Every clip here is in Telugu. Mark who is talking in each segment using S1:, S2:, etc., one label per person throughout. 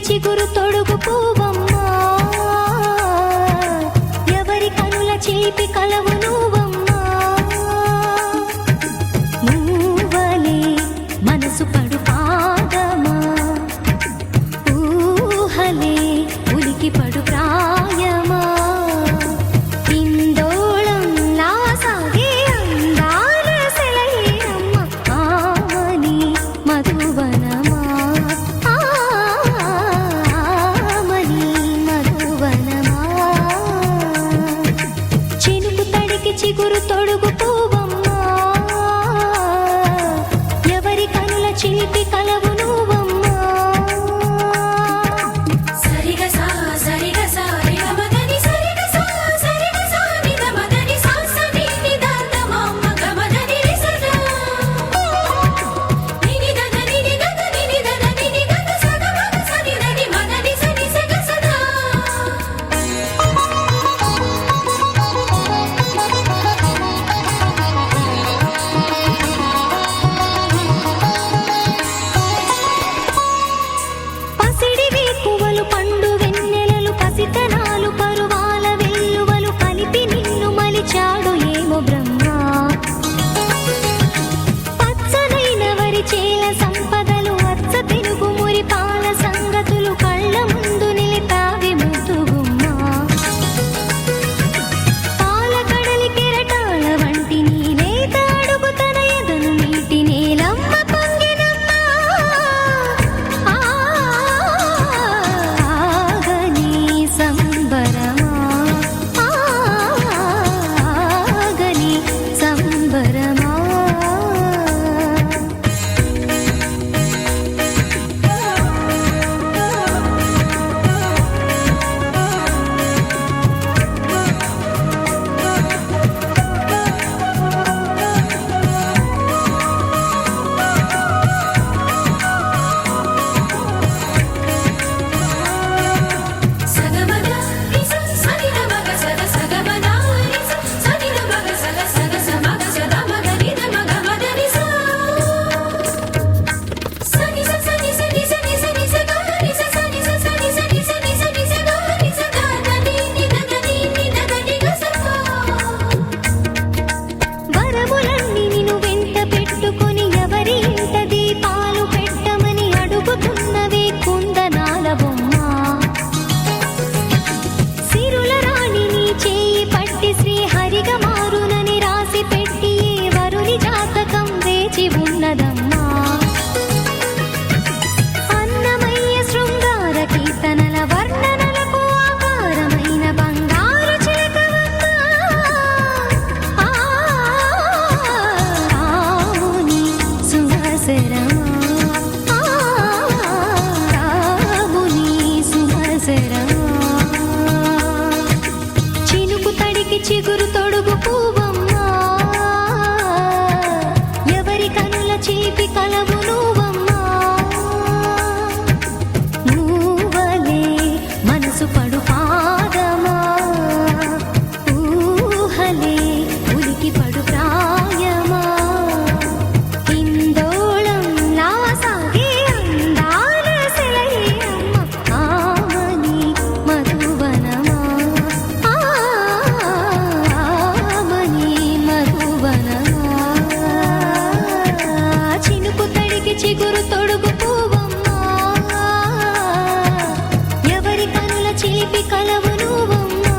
S1: చిగురు తొడుగు పువ్వమ్మా ఎవరి కనుల చిలిపి కలవు నువ్వమ్మా నువ్వలే మనసు పడు పాదమా ఊహలే ఉలికి పడు ప్రాయమా ఇందోళంలా సాగే అందాల సెలయేరమ్మ ఆమని మధువనమా ఆమని మధువనమా చినుకు తడికి చిగురు తొడుగు పువ్వమ్మా ఎవరి కనుల చిలిపి కలవు నువ్వమ్మా చినుకు తడికి చిగురు తొడుగు పువ్వమ్మా ఎవరి కనుల చిలిపి కలవు నువ్వమ్మా నువ్వలే మనసు పడు పాదమా ఊహలే ఉలికి పడు ప్రాయమా ఇందోళంలా సాగే అందాల సెలయేరమ్మ ఆమని మధువనమా ఆమని మధువనమా చినుకు తడికి చిగురు తొడుగు పువ్వమ్మా ఎవరి కనుల చిలిపి కలవు నువ్వమ్మా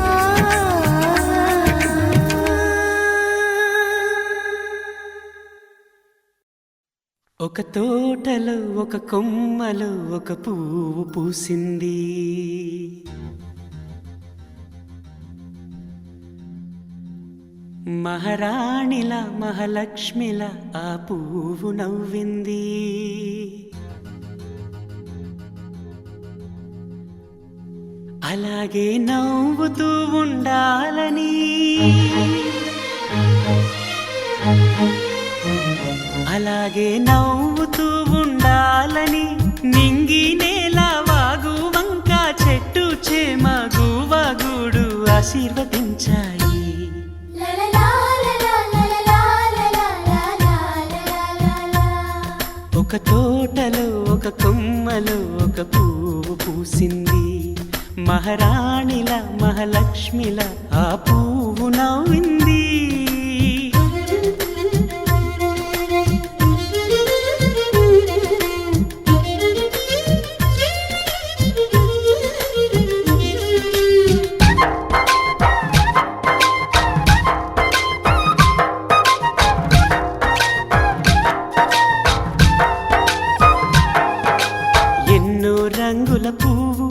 S2: ఒక తోటలో ఒక కొమ్మలో ఒక పువ్వు పూసింది మహారాణిలా మహాలక్ష్మిలా ఆ పువ్వు నవ్వింది అలాగే నవ్వుతూ ఉండాలని అలాగే నవ్వుతూ ఉండాలని నింగి నేల వాగు వంక చెట్టు చేమ గువగూడు ఆశీర్వదించాయి ఒక తోటలో ఒక కొమ్మలో ఒక పువ్వు పూసింది, మహారాణిల మహాలక్ష్మిల ఆ పువ్వు నవ్వింది. ఎన్నో రంగుల పువ్వు,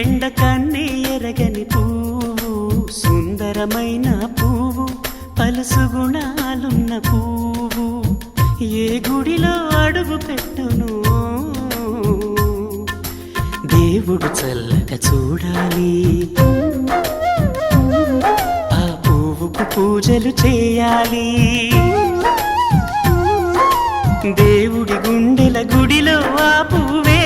S2: ఎండ కన్నే ఎరగని పువ్వు, సుందరమైన పువ్వు, పలుసు గుణాలున్న పువ్వు, ఏ గుడిలో అడుగు పెట్టును దేవుడు చల్లగా చూడాలి. ఆ పువ్వుకు పూజలు చేయాలి. దేవుడి గుండెల గుడిలో ఆ పువ్వే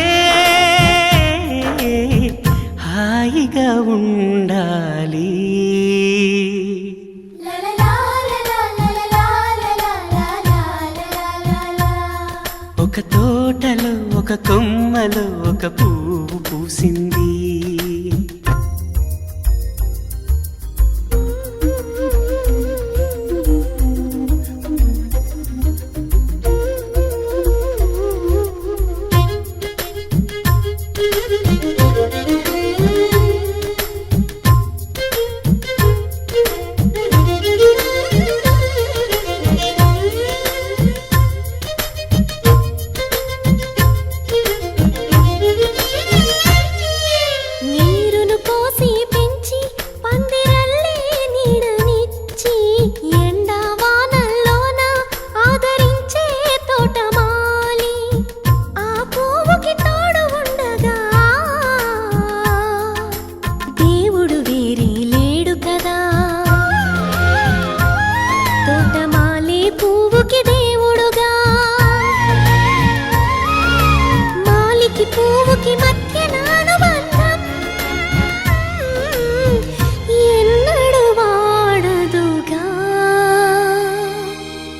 S2: హాయిగా ఉండాలి. ఒక తోటలో ఒక కొమ్మలో ఒక పువ్వు పూసింది.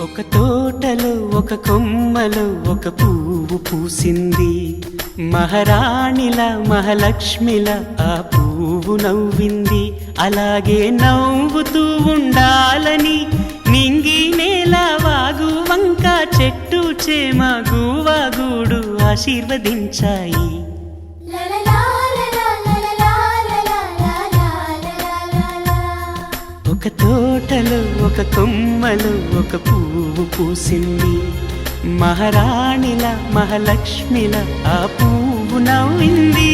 S2: ఒక తోటలో ఒక కొమ్మలో ఒక పువ్వు పూసింది, మహారాణిల మహాలక్ష్మిల ఆ పువ్వు నవ్వింది. అలాగే నవ్వుతూ ఉండాలని నింగి నేల వాగు వంక చెట్టు చేమ గువాగూడు ఆశీర్వదించాయి. ఒక తోటలో ఒక కొమ్మలో ఒక పువ్వు పూసింది, మహారాణిల మహాలక్ష్మిల ఆ పువ్వు నవ్వింది.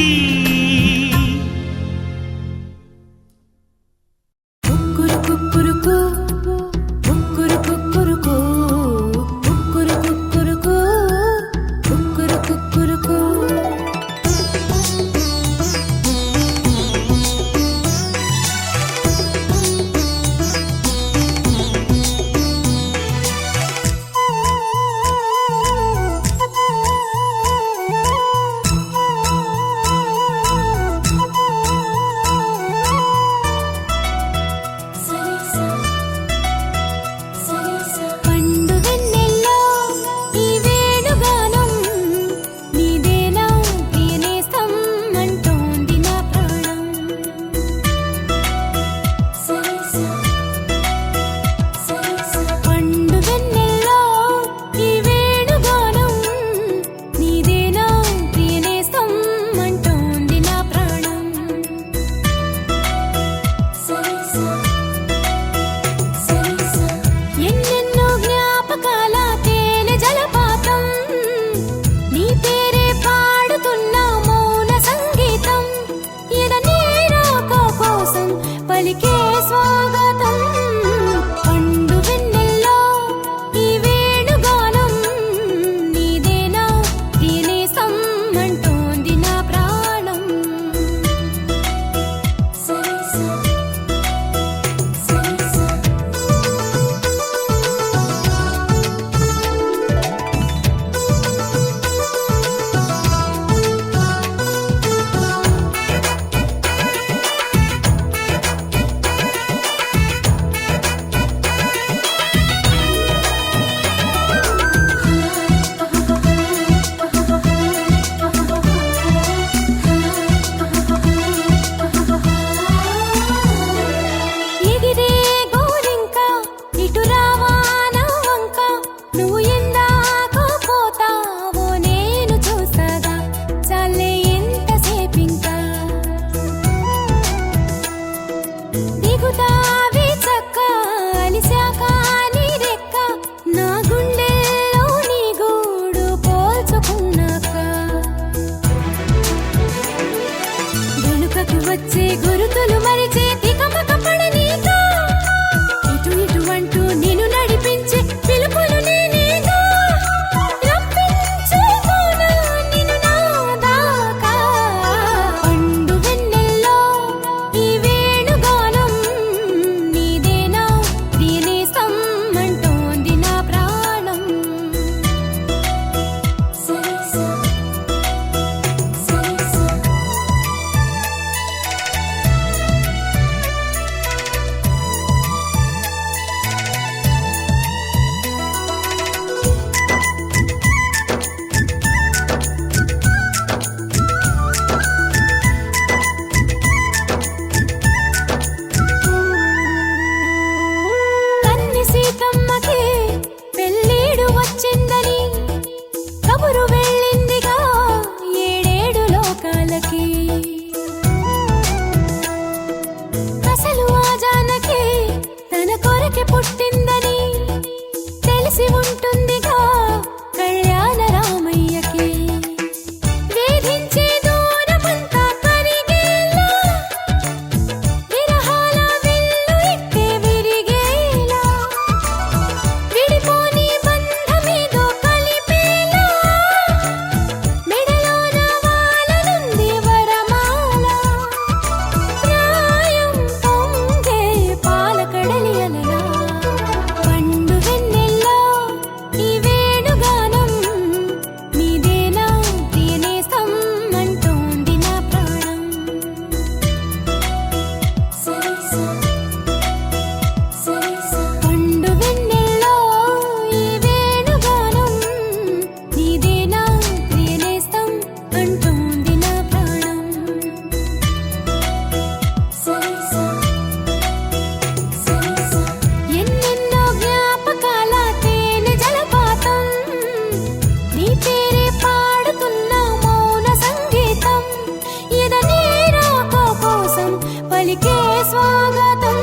S1: స్వాగతం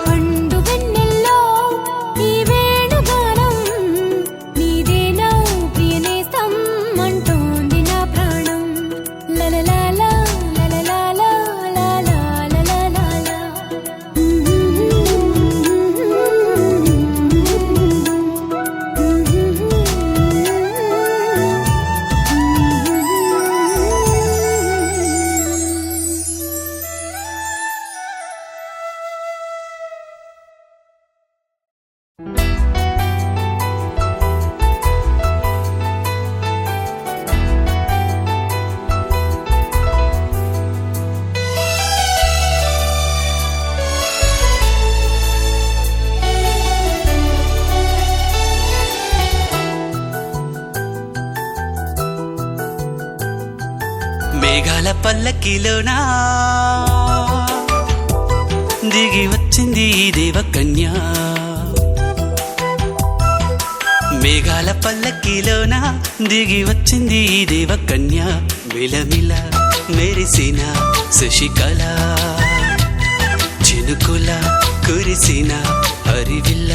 S1: పండు వెన్నెల్లో ఈ వేణుగానం నీదేనా ప్రియనేస్తం అంటోంది నా ప్రాణం లలలాలా లలలాలా లాలాలాలాలా
S2: మేఘాల పల్లకిలోనా దిగి వచ్చింది ఈ దేవకన్య మేఘాల పల్లకిలోనా దిగి వచ్చింది ఈ దేవకన్య మిలమిల మెరిసిన శశికళ చినుకుల కురిసిన హరివిల్ల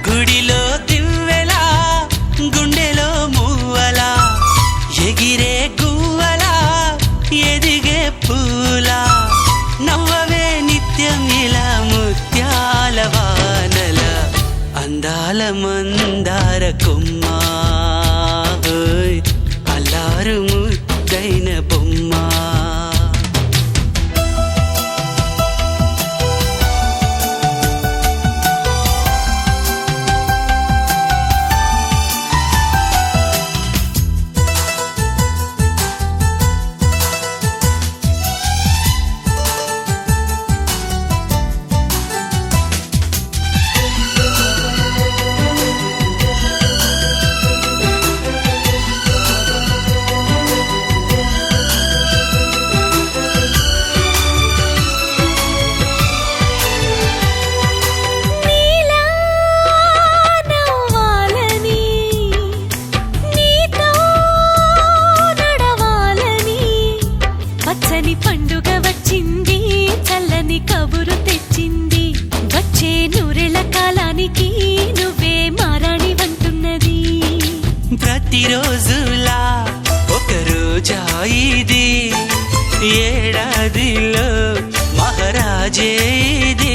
S2: గుడిలో దివ్వెలా గుండెలో మూవలా ఎగిరే గువ్వలా ఎదిగే పూలా నవ్వవే నిత్యం ఇలా ముత్యాల వానల అందాల మందార కొమ్మ ఓయ్ అల్లారు ముద్దైన బొమ్మ
S1: నీలా నవ్వాలని నీతో నడవాలని పచ్చని పండుగ వచ్చింది చల్లని కబురు తెచ్చింది వచ్చే నూరెళ్ళ కాలానికి నువ్వే మారాణి వంటున్నది
S2: ప్రతిరోజులా ఒక రోజా ఇది ఏడాదిలో మహారాజే ఇది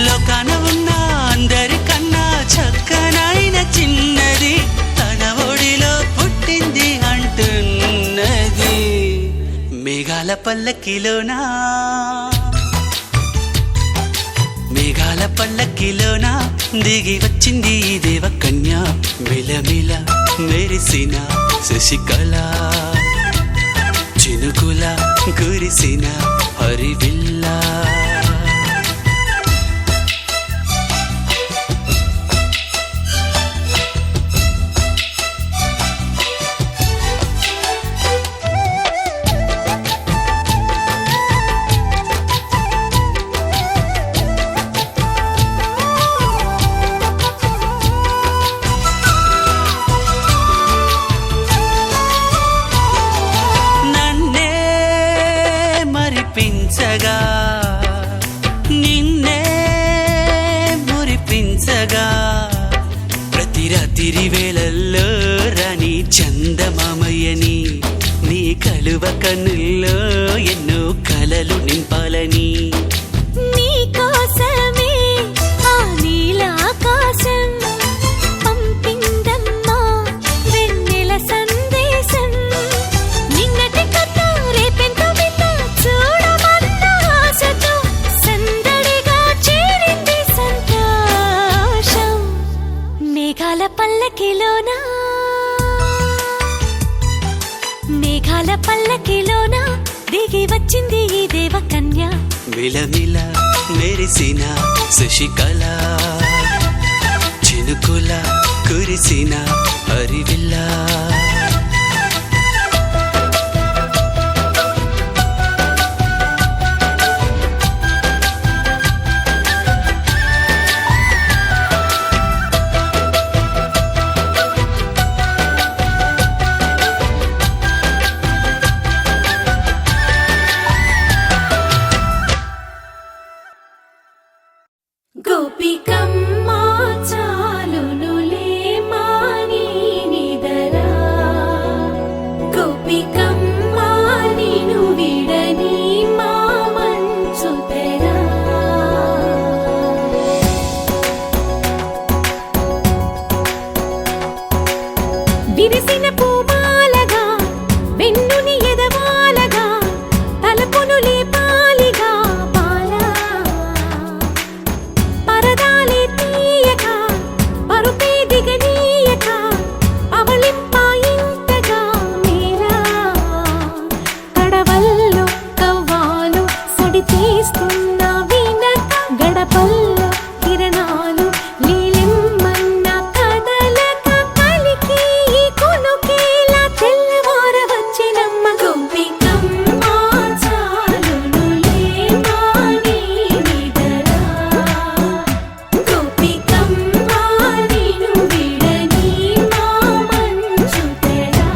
S2: లోకాన ఉన్న అందరికన్నా చక్కనైన చిన్నది తన ఒడిలో పుట్టింది అంటున్నది మేఘాల పల్లకిలోనా మేఘాల పల్లకిలోనా దిగి వచ్చింది ఈ దేవకన్య మిలమిల మెరిసిన శశికళ చినుకుల కురిసిన హరివిల్లా నన్నే మరిపించగా నిన్నే మురిపించగా ప్రతి రాత్రి వేళల్లో రాణి చందమామయ్యని నీ కలువ కన్నుల్లో ఎన్నో కలలు నింపాలని
S1: నీ కోసమే ఆ నీలాకాశం పంపిందమ్మా వెన్నెల సందేశం నిన్నటి కథ రేపెంత వింత చూడమన్న ఆశతో సందడిగా చేరింది సంతోషం మేఘాల పల్లకిలోనా మేఘాల పల్లకిలోనా దిగి వచ్చింది ఈ దేవకన్య
S2: మిలమిల మెరిసిన శశికళ చినుకుల కురిసిన హరివిల్లా
S3: విరిసిన పూమాలగా వెన్నుని ఎదవాలగా తలపును లేపాలిగా బాలా పరదాలే తీయక పరుపే దిగనీయక అవలింపాయింతగా మేరా కడవల్లో కవ్వాలు సడి తీస్తున్న వినక గడపల్లో కిరణాలు లీలెమ్మన్న కదలక కలికి ఈ కొనుకేలా తెల్లవార వచ్చినమ్మ గోపికమ్మ చాలునులే మాని నిదరా గోపికమ్మ నిను విడని మా మంచు తెరా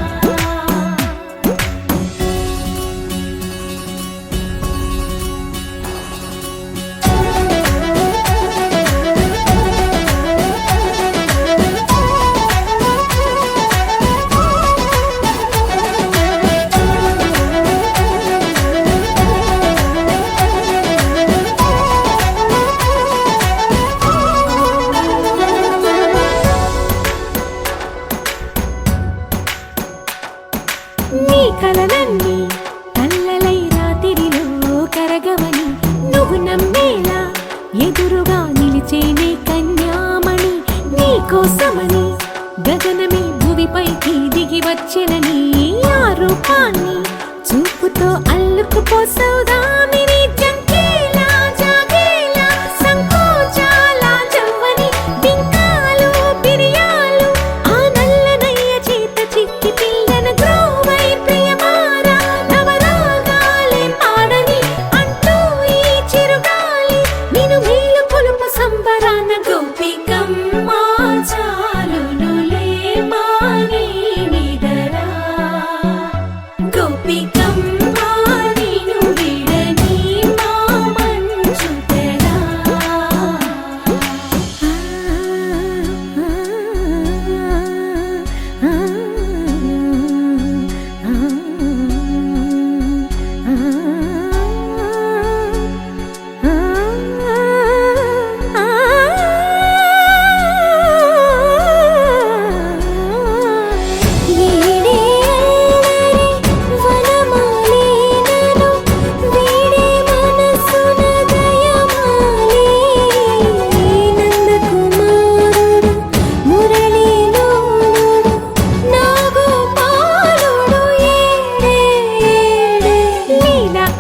S3: నీ కలలన్నీ కల్లలై రాత్రిలో కరగవని నువ్వు నమ్మేలా ఎదురుగా నిలిచేనే కన్యామణి నీ కోసమని గగనమే భువిపైకి దిగి వచ్చెనని ఆ రూపాన్ని చూపుతో అల్లుకుపోసౌదామిని జంకేలా జాగేలా సంకోచాల జవ్వని బింకాలు బిరియాలు ఆ నల్లనయ్య చేత చిక్కి పిల్లన గ్రోవై ప్రియమారా నవరాగాలే పాడని అంటూ ఈ చిరుగాలి నిన్ను మేలు కొలుపు సంబరాన గోపికమ్మ చాలునులే మాని నిదరా గోపికమ్మ నిను విడని మా మంచు తెరా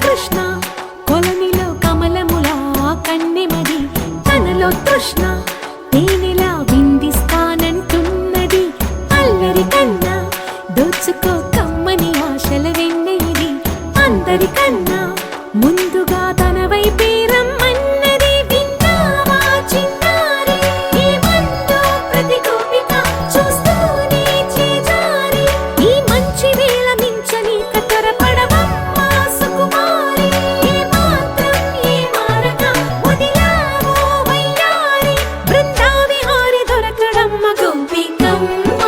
S3: కృష్ణ కొలనిలో కమలములా కన్నెమది తనలో తృష్ణ తేనెలా విందిస్తానంటున్నది అల్లరి కన్నా దోచుకో కమ్మని ఆశల వెన్నెయిది అందరికన్నా ముందుగా తన వైపే రమ్మన్నది విన్నావా చిన్నారి ఏమందో ప్రతి గోపిక చూస్తూనే చేజారి ఈ మంచి వేళ మించని కతరపడవమ్మ సుకుమారి ఏ మాత్రం ఏ మారక వదిలావో వయ్యారి బృందావిహారి దొరకడమ్మ గోపికమ్మ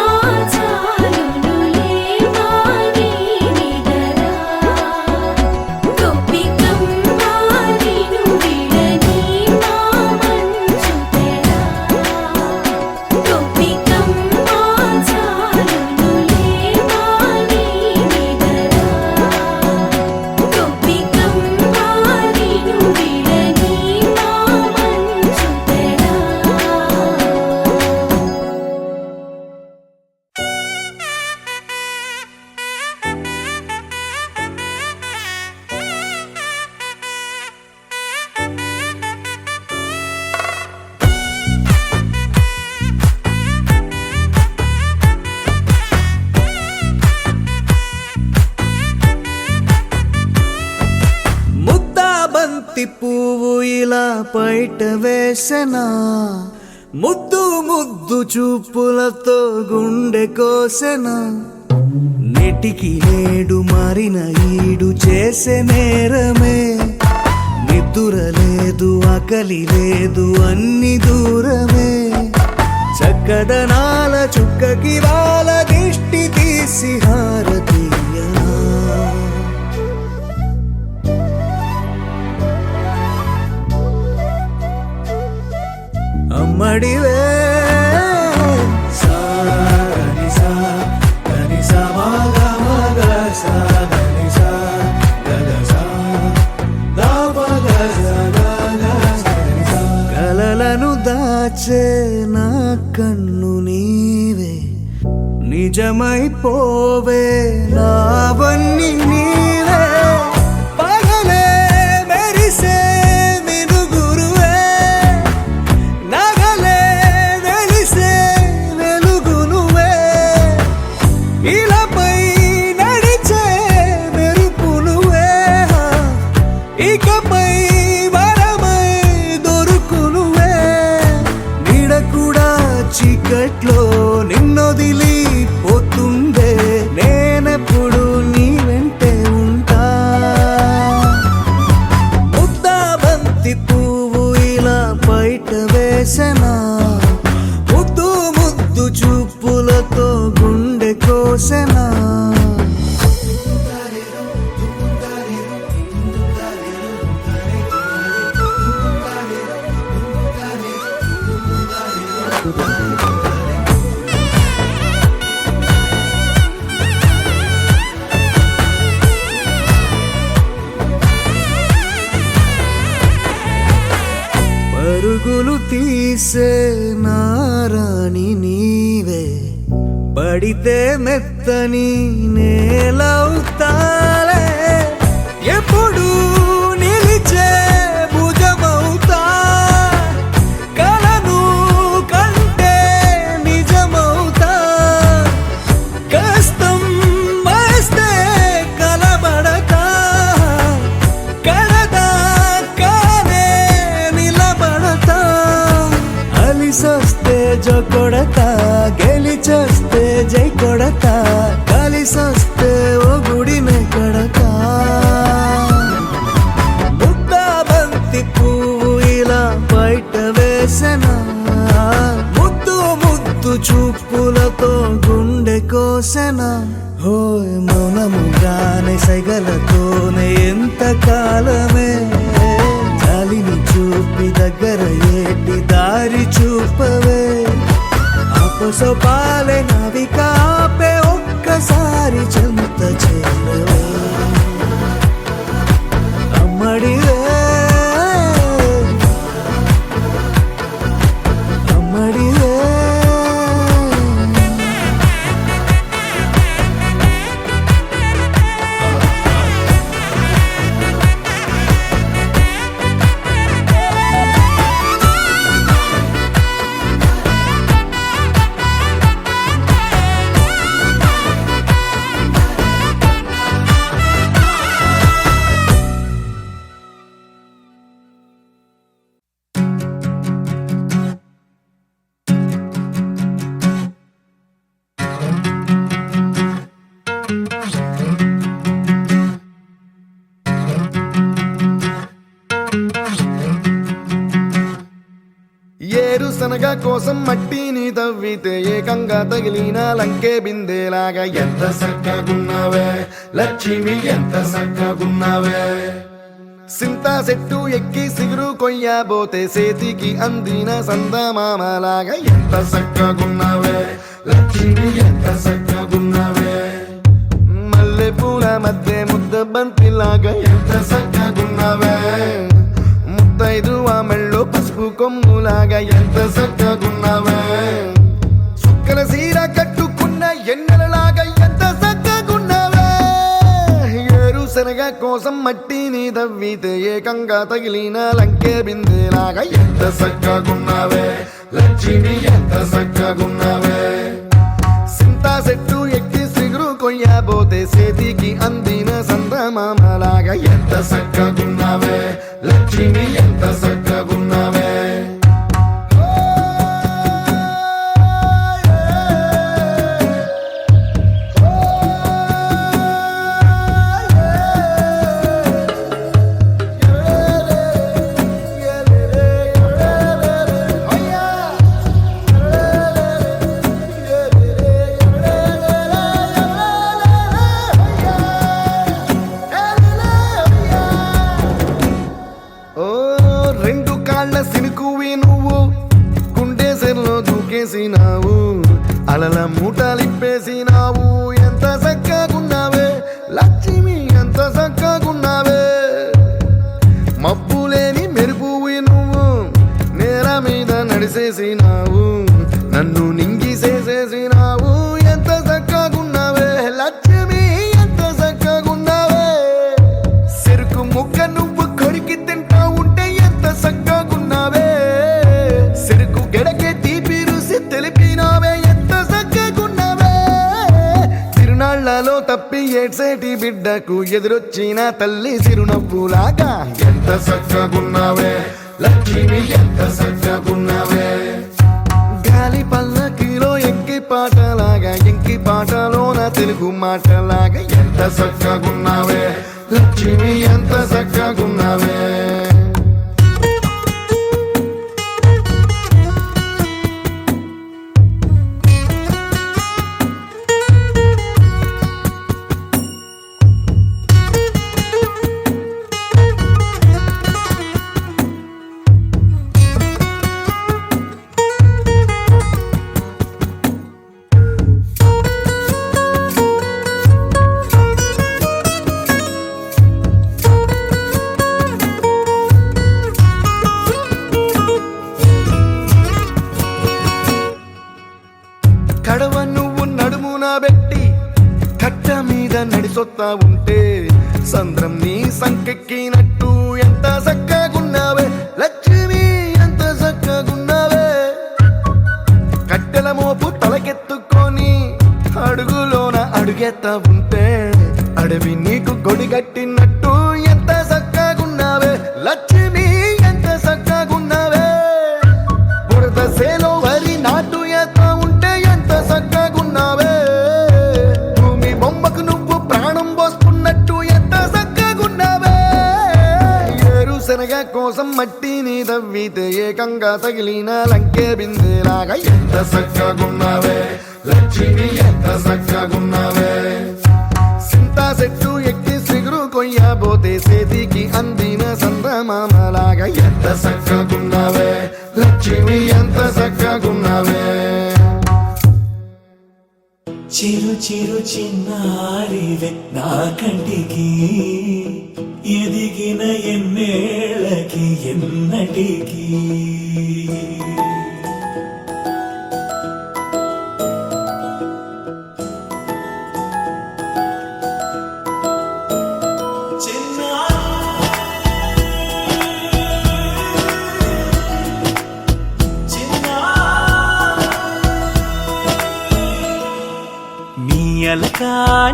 S3: చాలునులే మాని నిదరా గోపికమ్మ నిను విడని మా మంచు తెరా గోపికమ్మ చాలునులే మాని నిదరా గోపికమ్మ నిను విడని మా మంచు తెరా
S4: ముద్దా బంతి పువ్వు ఇలా బయట వేసెనా ముద్దు ముద్దు చూపులతో గుండె కోసెనా నెటికి నేడు మారిన ఈడు చేసే నేరమే నిద్దుర లేదు ఆకలి లేదు అన్ని దూరమే చక్కదనాల చుక్కకి వాళ్ళ దిష్టి తీసి హారతీయా అమ్మడివే సాని సా నిజమైపోవే నావన్నీ నీవే పగలే మెరిసే మినుగురువే నగలే వెలిసే వెలుగు నువ్వే ఇలాపై నడిచే మెరుపు నువ్వే ఇకపై వరమై దొరుకు నువ్వే నీడ కూడా చీకట్లో నిన్నొదిలి పోతుందే నేనెప్పుడు నీ వెంటే ఉంటా ముద్దా బంతి పువ్వు ఇలా బయట వేసెనా ముద్దు ముద్దు చూపులతో గుండె కోసెనా పరుగులు తీసే నారాణి నీవే పడితే మెత్తని నేలవుతాలే ఎప్పుడు నిలిచే భుజమవుతా కలను కంటే నిజమవుతా కష్టం వస్తే కలబడతా కడదాకానే నిలబడతా అలిసొస్తే జో కొడతా గెలిచొస్తే జై కొడతా కలిసొస్తే ఓ గుడినే కడతా ముద్దా బంతి పువ్వు ఇలా బయట వేసెనా ముద్దు ముద్దు చూపులతో గుండె కోసెనా హోయ్ మౌనముగానే సైగలతోనే ఎంత కాలమే జాలిని చూపి దగ్గర ఏటి దారి చూపవే ఆపసోపాలే నావిక ఆపే ఒక్కసారి చెంత చేరవే అమ్మడివే అమ్మడివే
S5: ఏరుశనగ కోసం మట్టిని తవ్వితే ఏకంగా తగిలిన లంకే బిందేలాగా ఎంత సక్కగున్నావే లక్ష్మి ఎంత సక్కగున్నావే సింతా చెట్టు ఎక్కి సిగురు కొయ్యబోతే చేతికి అందిన సందమామలాగా ఎంత సక్కగున్నావే లక్ష్మి ఎంత సక్కగున్నావే మల్లె పూల మధ్య ముద్ద బంతిలాగా ఎంత సక్కగున్నావే ముత్తైదు ఆ మెళ్ళో పసుపు కొమ్ములాగా ఎంత సక్కగున్నావే సుక్కల సీర కట్టుకున్న ఎన్నెలలాగా ఎంత సక్కగున్నావే ఏరుశనగ కోసం మట్టిని తవ్వితే ఏకంగా తగిలిన లంకే బిందేలాగా ఎంత సక్కగున్నావే లక్ష్మి ఎంత సక్కగున్నావే సింతా చెట్టు ఎక్కి సిగురు కొయ్యబోతే చేతికి అందిన సందమామలాగా ఎంత సక్కగున్నావే లక్ష్మి ఎంత సక్కగున్నావే అలల మూటలిప్పేసినావు ఎంత చక్కగున్నావే లక్ష్మి ఎంత చక్కగున్నావే మబ్బులేని మెరుపువి నువ్వు నేల మీద నడిసేసినావు నన్ను నింగిసేసేసినావు ఎంత చక్క కళ్ళలో తప్పి ఏడ్సేటి బిడ్డకు ఎదురొచ్చిన తల్లి సిరునవ్వులాగా ఎంత చక్కగున్నావే లక్ష్మి ఎంత చక్కగున్నావే గాలి పల్లకిలో ఎంకి పాటలాగా ఎంకి పాటలోన తెలుగు మాటలాగా ఎంత చక్కగున్నావే లక్ష్మి ఎంత చక్కగున్నావే కడవ నువ్వు నడుమున పెట్టి కట్ట మీద నడిసొత్తా ఉంటే సంద్రం నీ సంకెక్కినట్టు ఎంత చక్కగున్నావే లక్ష్మి ఎంత చక్కగున్నావే కట్టెల మోపు తలకెత్తుకొని అడుగులోన అడుగెత్తా ఉంటే అడవి నీకు గొడిగట్టినట్టు ఎంత చక్కగున్నావే లక్ష్మి ఎంత చక్కగున్నావే బురద సేలో వరి నాటు ఎత్తా ఉంటే ఎంత చక్కగున్నావే భూమి బొమ్మకు నువ్వు ప్రాణం పోసుకున్నట్టు ఎంత చక్కగున్నావే ఏరుశనగ కోసం మట్టిని తవ్వితే ఏకంగా తగిలిన లంకే బిందెలాగా ఎంత చక్కగున్నావే లక్ష్మి ఎంత చక్కగున్నావే సింతా చెట్టు ఎక్కి సిగురు కొయ్యబోతే చేతికి అందిన సందమామలాగా ఎంత చక్కగున్నావే లక్ష్మి ఎంత చక్కగున్నావే
S6: చిరు చిరు చిన్నారివే నా కంటికి ఎదిగిన ఎన్నేళ్ళకి ఎన్నటికి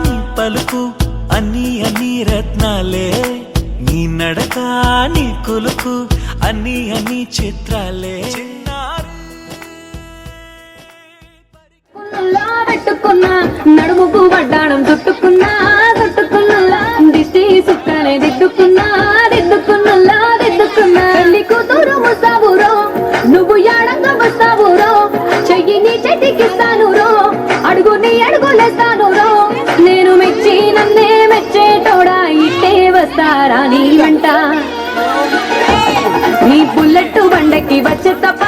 S6: నీ పలుకు అన్ని అన్ని రత్నాలే నీ నడక నీ కొలుకు అన్ని అన్ని చిత్రాలే
S3: పెట్టుకున్నా నడుముకు వడ్డాణం చుట్టుకున్నా చుట్టుకున్నా దిష్టి సుక్కనే దిద్దుకున్నా పెళ్లి కూతురు ముస్తావురో నువ్వు యాడంగా వస్తావురో చెయ్యి నీ చేతికిస్తాను రో అడుగు నీ అడుగులేస్తాను రో నేను మెచ్చి నన్నే మెచ్చేటోడా ఇట్టే వస్తారా నీ వెంట నీ బుల్లెట్ బండకి వచ్చే తప్ప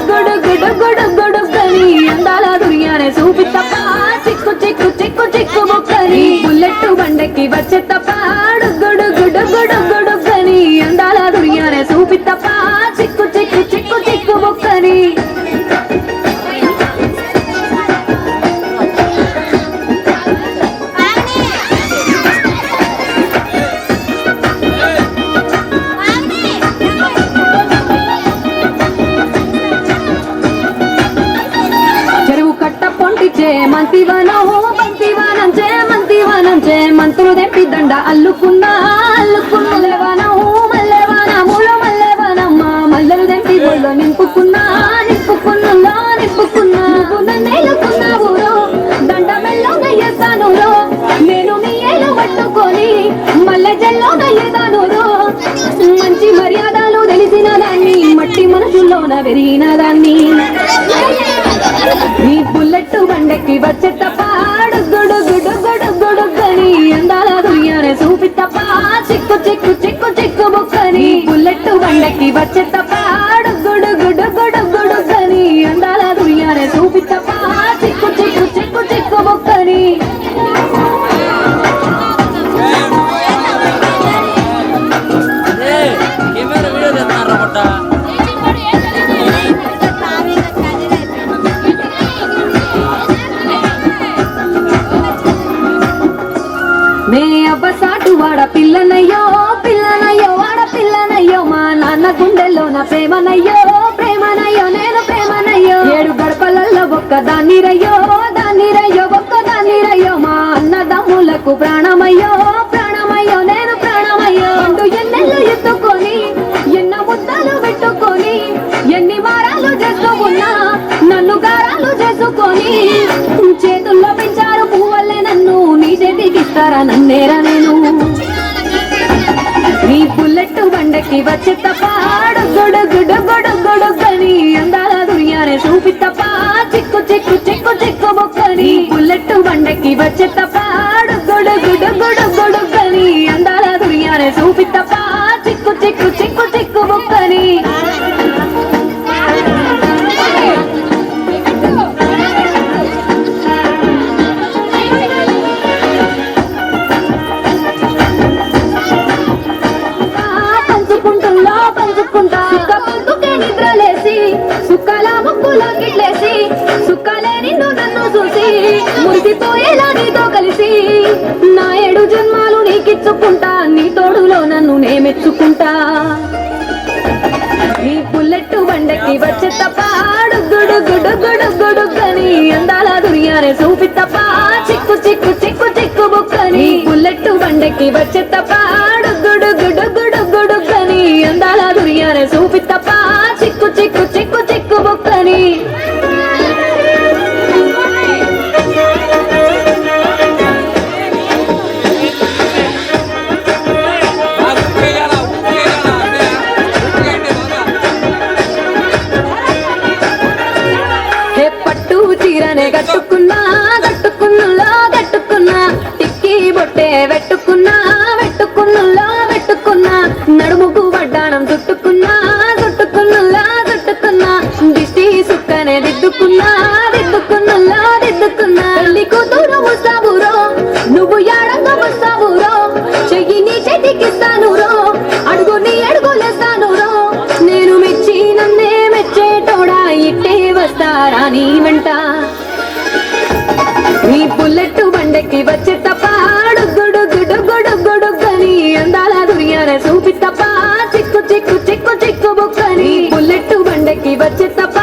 S3: గుడుగుడుగుడుగుడుగని అందాల దుర్యానే చూపి తప్ప చిక్కు ముక్కని బుల్లెట్ బండకి వచ్చే తప్ప గుడుగుడుగుడుగుడుగని అందాల దుర్యానే చూపి తప్ప చిక్కు ముక్కని మంతులు తెంపి దండ అల్లుకున్నా మల్లెవానమ్మ మల్లెలు తెంపి ఒళ్ళో నింపుకున్నా నన్నేలుకున్నావు రో దండ మెల్లోగా ఎత్తాను రో నేను నీ ఏలు పట్టుకొని మల్లె జల్లోగా ఎదాను రో మంచి మర్యాదలు తెలిసిన దాన్ని మట్టి మనసులోన పెరిగిన దాన్ని నీ బుల్లెట్ బండకి వచ్చే తప్ప గుడుగుడుగుడుగుడుగని అందాల దుర్యానే చూపి తప్ప చిక్కు ముక్కని బుల్లెట్ బండకి వచ్చే తప్ప గుడుగుడుగుడుగుడుగని అందాల దుర్యానే చూపి తప్ప చిక్కు ముక్కని నే అబ్బసాటు వాడ పిల్లనయ్యో వాడ పిల్లనయ్యో మా నాన్న గుండెల్లో నా ప్రేమనయ్యో నేను ప్రేమనయ్యో 7 గడపలల్లో ఒక్కదాన్ని రయ్యో మా అన్న బంగారా నన్నేరా నేను నీ బుల్లెట్ బండకి వచ్చే తప్ప గొడగొడగొడగొడగొడగని అందాల దుర్యానే చూపి తప్ప చిక్కు చిక్కు చిక్కు చిక్కు బొక్కని బుల్లెట్ బండకి వచ్చే తప్ప గొడగొడగొడగొడగని అందాల దుర్యానే చూపి తప్ప చిక్కు చిక్కు చిక్కు చిక్కు బొక్కని సుక్కల ముక్కులో గిట్లేసి సుక్కలే నిన్ను నన్ను చూసి మురిసిపోయేలా నీతో కలిసి నా 7 జన్మాలు నీకిచ్చుకుంటా నీ తోడులో నన్ను నే మెచ్చుకుంటా నీ బుల్లెట్ బండకి వచ్చే తప్ప గుడుగుడుగుడుగుడుగని అందాల దుర్యానే చూపి తప్ప చిక్కు చిక్కు చిక్కు చిక్కు బుక్కని బుల్లెట్ బండకి వచ్చే తప్ప గుడుగుడుగుడుగుడుగని అందాల దుర్యానే చూపి తప్ప చిక్కు చిక్కు చిక్కు చిక్కు బుక్కని పట్టు చీరనే కట్టుకున్నా కట్టుకున్నులో కట్టుకున్నా టిక్కి బొట్టే పెట్టుకున్నా పెట్టుకున్నులో పెట్టుకున్నా నడుముకు వడ్డాణం చుట్టుకున్నా చుట్టుకున్నులా చుట్టుకున్నా దిష్టి సుక్కనే దిద్దుకున్నా దిద్దుకున్నులా దిద్దుకున్నా తల్లి కూతురు ముస్తాబురో నువ్వు యాడంగా వస్తావురో చెయ్యి నీ చేతికిస్తాను రో అడుగు నీ అడుగులేస్తాను రో నేను మెచ్చి నన్నే మెచ్చేటోడా ఇట్టే వస్తారా నీ వెంట నీ బుల్లెట్ బండకి వచ్చే తప్ప గుడుగుడుగుడుగుడుగని అందాల దుర్యానే చూపి తప్ప చిక్కు చిక్కు చిక్కు చిక్కు బుక్కని బుల్లెట్ బండకి వచ్చే తప్ప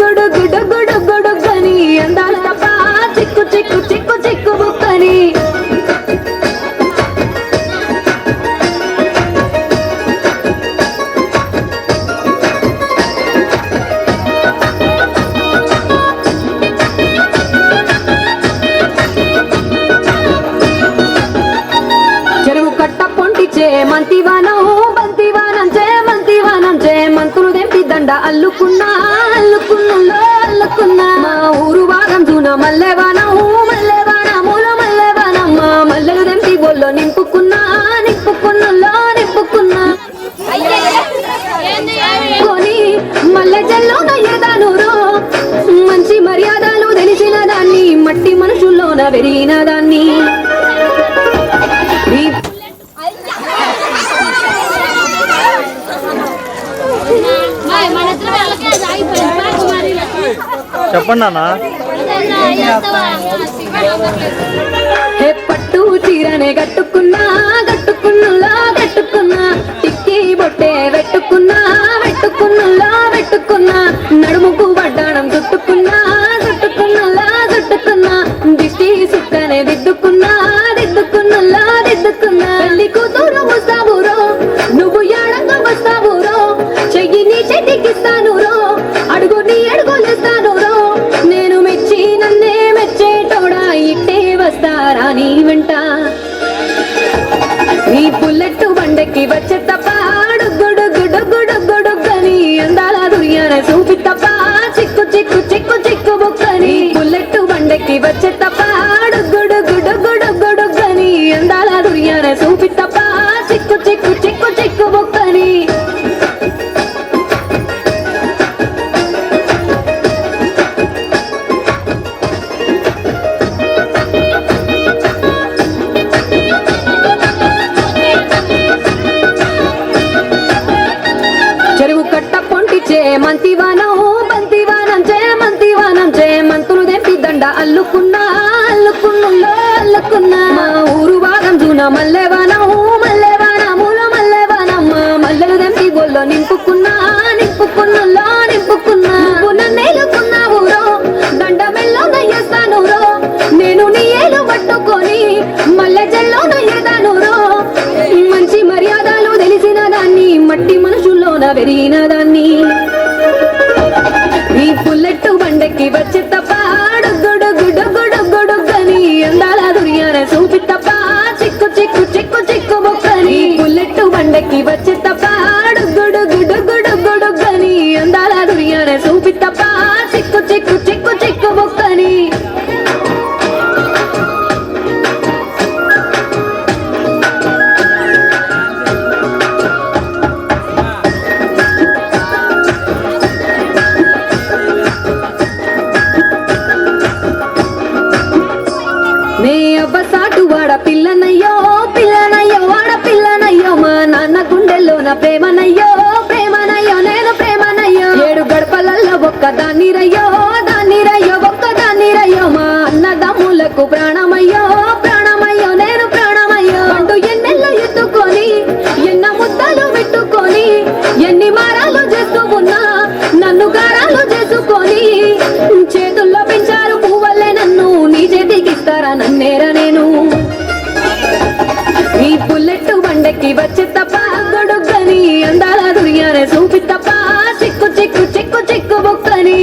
S3: గుడుగుడుగుడుగుడుగని అందాల తప్ప చిక్కు చిక్కు చిక్కు చిక్కు బుక్కని మంతివానం బంతివానం చే మంతులు దెంపి దండ అల్లుకున్నా అల్లుకున్నులో అల్లుకున్నా మా ఊరు భాగం జూన మల్లెవానం మల్లెవానములో మల్లెవానం మా మల్లెలు దెంపి బొల్లో నింపుకున్నా నింపుకున్నులో నింపుకున్నా కొని మల్లె జల్లో నయ్యదాను రో మంచి మర్యాదలు తెలిసిన దాన్ని మట్టి మనుషుల్లోన పెరిగిన దాన్ని
S7: చెప్పండి అన్న
S3: పట్టు చీరనే కట్టుకున్నా కట్టుకున్నులా కట్టుకున్నా టిక్కి బొట్టే పెట్టుకున్నా పెట్టుకున్నులా పెట్టుకున్నా నడుముకు వడ్డాణం చుట్టుకున్నా చుట్టుకున్నులా చుట్టుకున్నా దిష్టి సుక్కనే దిద్దుకున్నా దిద్దుకున్నులా దిద్దుకున్నా తల్లి కూతురు ముస్తాబురో నువ్వు యాడంగా వస్తావురో చెయ్యి నీ చేతికిస్తాను రో అడుగు నీ అడుగులేస్తాను రో నేను మెచ్చి నన్నే మెచ్చేటోడా ఇట్టే వస్తారా నీ వెంట నీ బుల్లెట్ బండకి వచ్చే తప్ప గుడుగుడుగుడుగుడుగని అందాల దుర్యానే చూపి తప్ప చిక్కు చిక్కు చిక్కు చిక్కు బుక్కని బుల్లెట్ బండకి వచ్చే తప్ప గుడుగుడుగుడుగుడుగని అందాల దుర్యానే చూపి తప్ప చిక్కు చిక్కు చిక్కు చిక్కు బుక్కని మంతివానం బంతివానం చే మంతులు దెంపి దండ అల్లుకున్నా అల్లుకున్నులో అల్లుకున్నా మా ఊరు భాగం జూన మల్లెవానం మల్లెవానములో మల్లెవానం మా మల్లెలు దెంపి బొల్లో నింపుకున్నా నింపుకున్నులో నింపుకున్నా నువ్వు నన్నేలుకున్నావు రో దండ మెల్లో నయ్యేస్తాను రో నేను నీ ఏలు పట్టుకొని మల్లె జల్లో నయ్యేదాను రో మంచి మర్యాదలు తెలిసిన దాన్ని మట్టి మనుషుల్లోన పెరిగిన దాన్ని నీ బుల్లెట్ బండకి వచ్చే తప్ప గుడుగుడుగుడుగుడుగని అందాల దుర్యానే చూపి తప్ప దాన్ని రయ్యో ఒక్క దాన్ని రయ్యో మా అన్నదమ్ములకు ప్రాణమయ్యో ప్రాణమయ్యో నేను ప్రాణమయ్యో అంటూ ఎన్నెల్లో ఎత్తుకొని ఎన్న ముద్దలు పెట్టుకొని ఎన్ని మారాలు చేస్తూ ఉన్నా నన్ను గారాలు చేసుకొని చేతుల్లో పెంచారు పువ్వల్లే నన్ను నీ చేతికిస్తారా నన్నేరా నేను నీ బుల్లెట్ బండెక్కి వచ్చే తప్ప గొడుగ్గని అందాల దుర్యానే చూపి తప్ప చిక్కు చిక్కు చిక్కు చిక్కు బొక్కని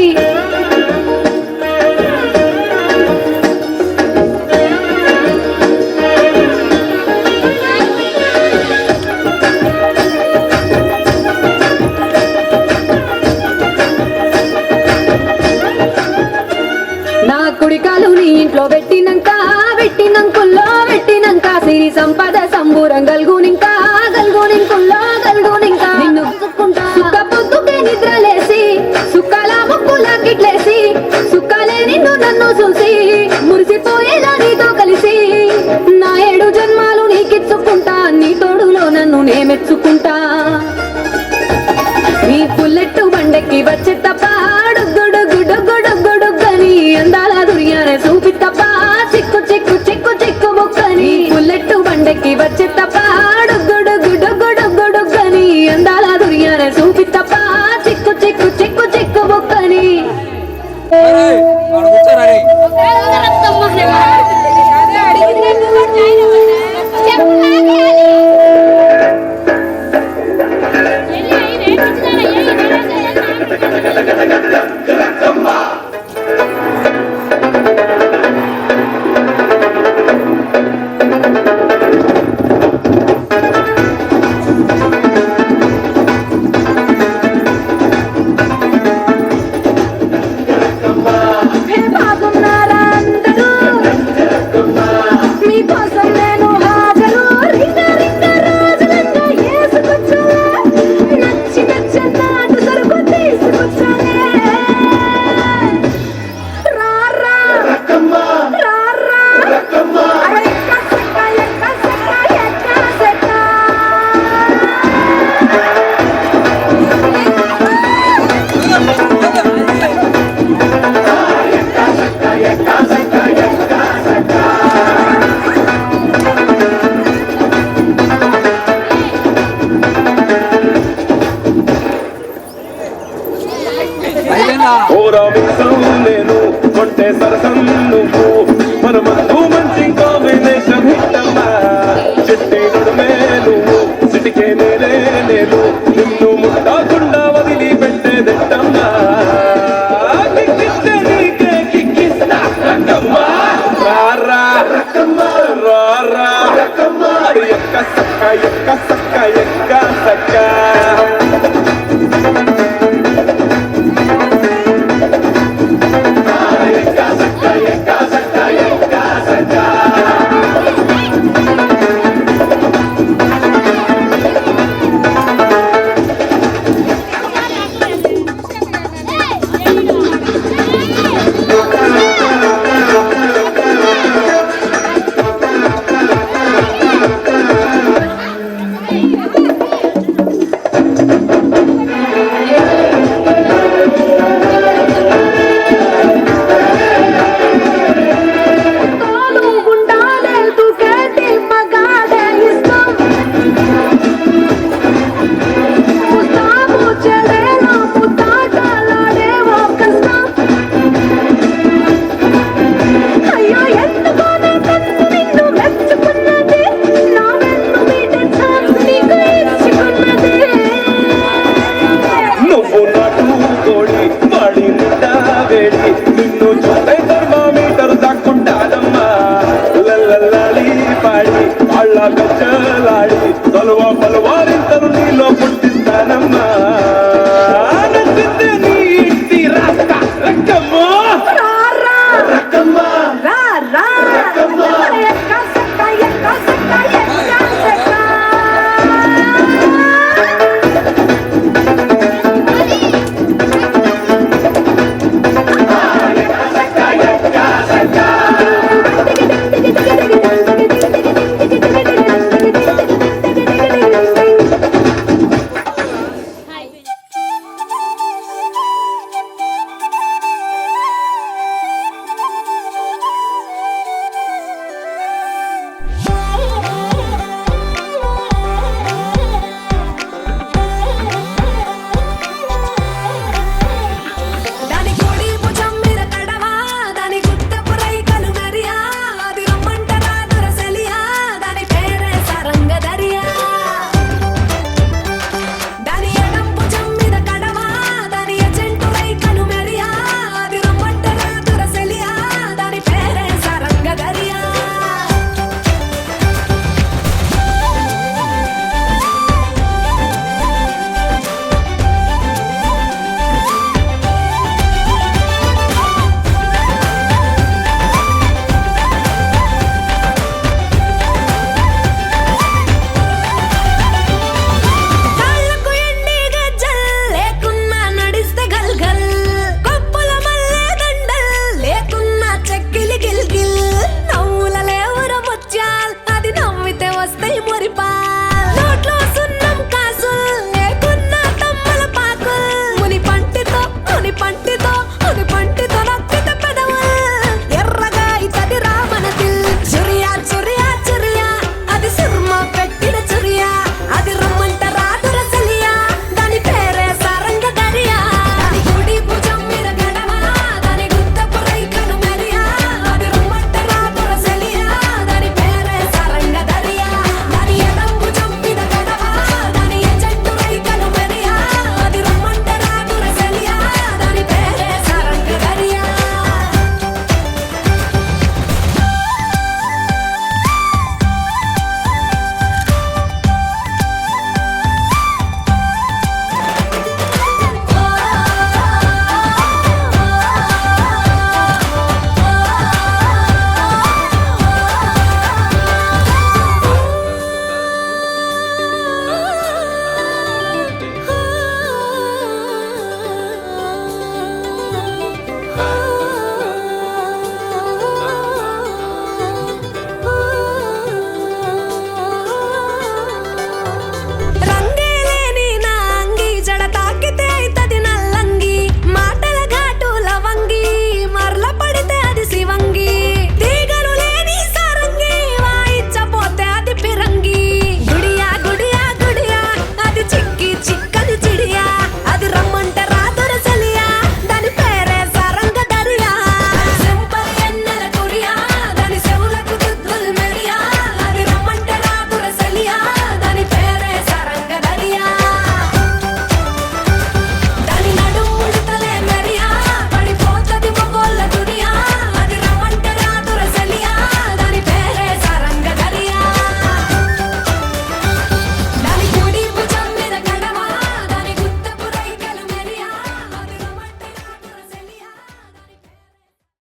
S3: నా కుడికాలు నీ ఇంట్లో పెట్టినంకుల్లో పెట్టినంక సిరి సంపద సంబూరం గల్గునింకా నిన్ను సుక్క పొద్దుకే నిద్రలేసి సుక్కల ముక్కుల కిట్లేసి సుక్కలే నిన్ను నన్ను చూసి మురిసిపోయేలా నీతో కలిసి నా 7 జన్మాలు నీకిచ్చుకుంటా నీ తోడులో నన్ను నే మెచ్చుకుంటా నీ బుల్లెట్ బండెక్కి వచ్చే తప్ప డొగ్గుడుగ్గుడుగ్గుడుగ్గుడుగ్గని అందాల దుర్యానే చూపి తప్ప చిక్కు చిక్కు చిక్కు చిక్కు బొక్కని బుల్లెట్ బండెక్కి వచ్చే తప్ప డొగ్గుడుగ్గుడుగ్గుడుగ్గుడుగ్గని అందాల దుర్యానే చూపి తప్ప చిక్కు చిక్కు చిక్కు చిక్కు బొక్కని
S7: నేను కొట్టే సరసం నువ్వు మన మందు మంచి కాంబినేషన్ హిట్టమ్మా చిట్టి నడుమే నువ్వు సిటికే నేనే నేను నిన్ను ముట్టకుండా వదిలి పెట్టేదెట్టమ్మా కిక్కిస్తే నీకే కిక్కిస్తా రకమ్మా రారా రారా ఎక్క సక్క ఎక్క సక్క ఎక్క సక్క